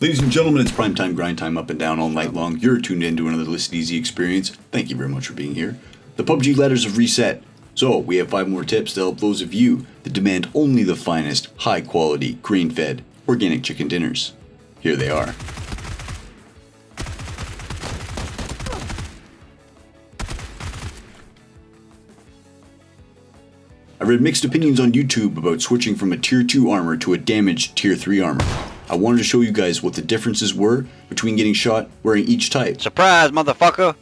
Ladies and gentlemen, it's primetime grind time up and down all night long. You're tuned in to another Listen Easy experience. Thank you very much for being here. The PUBG ladders have reset. So, we have 5 more tips to help those of you that demand only the finest, high-quality, grain-fed, organic chicken dinners. Here they are. I read mixed opinions on YouTube about switching from a Tier 2 armor to a damaged Tier 3 armor. I wanted to show you guys what the differences were between getting shot wearing each type. Surprise, motherfucker!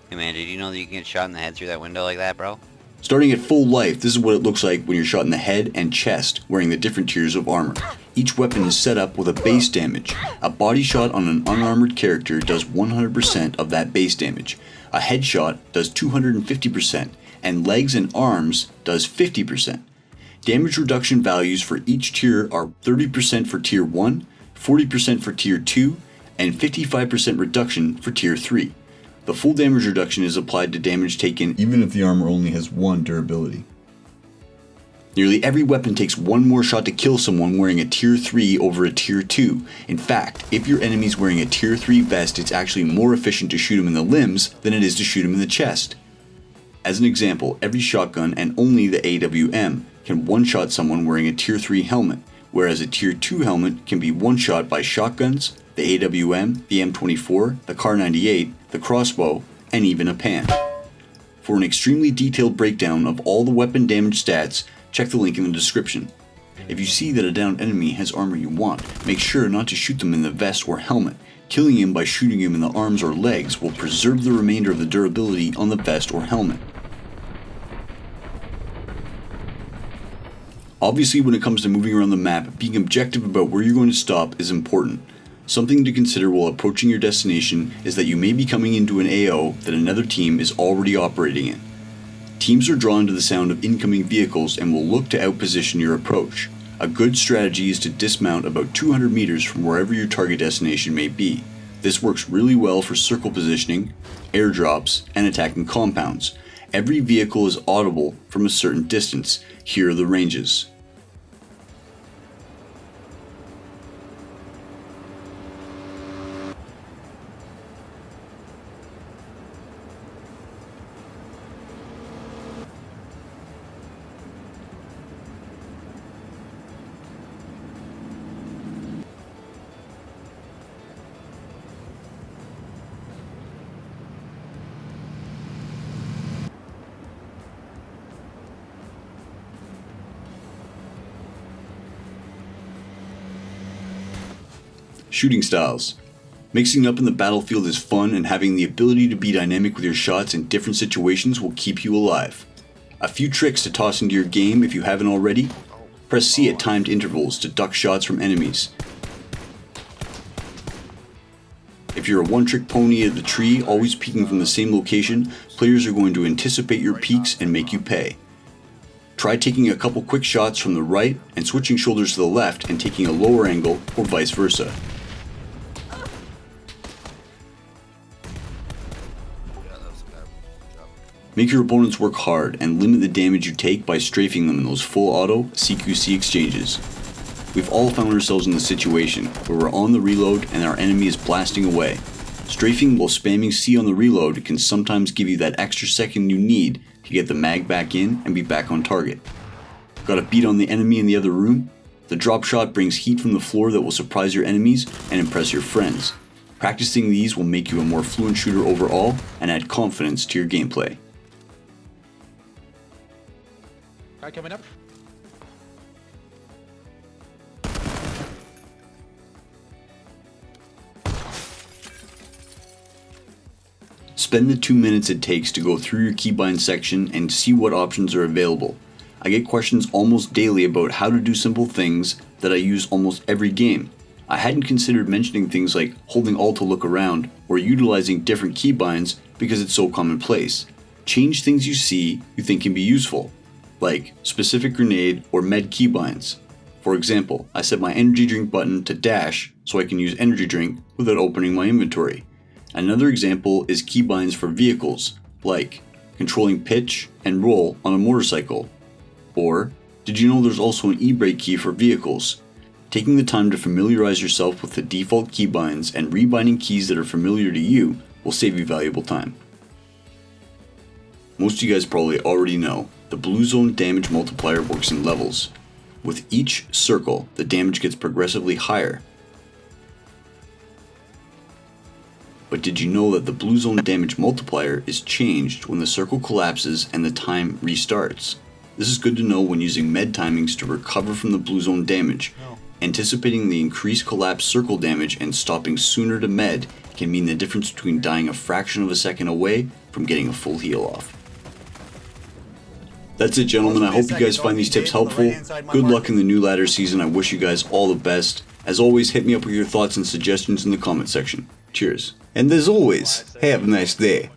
Hey man, did you know that you can get shot in the head through that window like that, bro? Starting at full life, this is what it looks like when you're shot in the head and chest wearing the different tiers of armor. Each weapon is set up with a base damage. A body shot on an unarmored character does 100% of that base damage. A headshot does 250%, and legs and arms does 50%. Damage reduction values for each tier are 30% for Tier 1, 40% for Tier 2, and 55% reduction for Tier 3. The full damage reduction is applied to damage taken even if the armor only has 1 durability. Nearly every weapon takes 1 more shot to kill someone wearing a Tier 3 over a Tier 2. In fact, if your enemy's wearing a Tier 3 vest, it's actually more efficient to shoot him in the limbs than it is to shoot him in the chest. As an example, every shotgun and only the AWM can one-shot someone wearing a Tier 3 helmet, whereas a Tier 2 helmet can be one-shot by shotguns, the AWM, the M24, the Kar98, the crossbow, and even a pan. For an extremely detailed breakdown of all the weapon damage stats, check the link in the description. If you see that a downed enemy has armor you want, make sure not to shoot them in the vest or helmet. Killing him by shooting him in the arms or legs will preserve the remainder of the durability on the vest or helmet. Obviously, when it comes to moving around the map, being objective about where you're going to stop is important. Something to consider while approaching your destination is that you may be coming into an AO that another team is already operating in. Teams are drawn to the sound of incoming vehicles and will look to outposition your approach. A good strategy is to dismount about 200 meters from wherever your target destination may be. This works really well for circle positioning, airdrops, and attacking compounds. Every vehicle is audible from a certain distance. Here are the ranges. Shooting styles. Mixing up in the battlefield is fun, and having the ability to be dynamic with your shots in different situations will keep you alive. A few tricks to toss into your game if you haven't already. Press C at timed intervals to duck shots from enemies. If you're a one-trick pony at the tree, always peeking from the same location, players are going to anticipate your peeks and make you pay. Try taking a couple quick shots from the right and switching shoulders to the left and taking a lower angle, or vice versa. Make your opponents work hard and limit the damage you take by strafing them in those full auto CQC exchanges. We've all found ourselves in the situation where we're on the reload and our enemy is blasting away. Strafing while spamming C on the reload can sometimes give you that extra second you need to get the mag back in and be back on target. Got a beat on the enemy in the other room? The drop shot brings heat from the floor that will surprise your enemies and impress your friends. Practicing these will make you a more fluent shooter overall and add confidence to your gameplay. Coming up. Spend the 2 minutes it takes to go through your keybind section and see what options are available. I get questions almost daily about how to do simple things that I use almost every game. I hadn't considered mentioning things like holding Alt to look around or utilizing different keybinds because it's so commonplace. Change things you see you think can be useful, like specific grenade or med keybinds. For example, I set my energy drink button to dash so I can use energy drink without opening my inventory. Another example is keybinds for vehicles, like controlling pitch and roll on a motorcycle. Or, did you know there's also an e-brake key for vehicles? Taking the time to familiarize yourself with the default keybinds and rebinding keys that are familiar to you will save you valuable time. Most of you guys probably already know, the blue zone damage multiplier works in levels. With each circle, the damage gets progressively higher. But did you know that the blue zone damage multiplier is changed when the circle collapses and the time restarts? This is good to know when using med timings to recover from the blue zone damage. Anticipating the increased collapse circle damage and stopping sooner to med can mean the difference between dying a fraction of a second away from getting a full heal off. That's it, gentlemen. I hope you guys find these tips helpful. Good luck in the new ladder season. I wish you guys all the best. As always, hit me up with your thoughts and suggestions in the comment section. Cheers. And as always, have a nice day.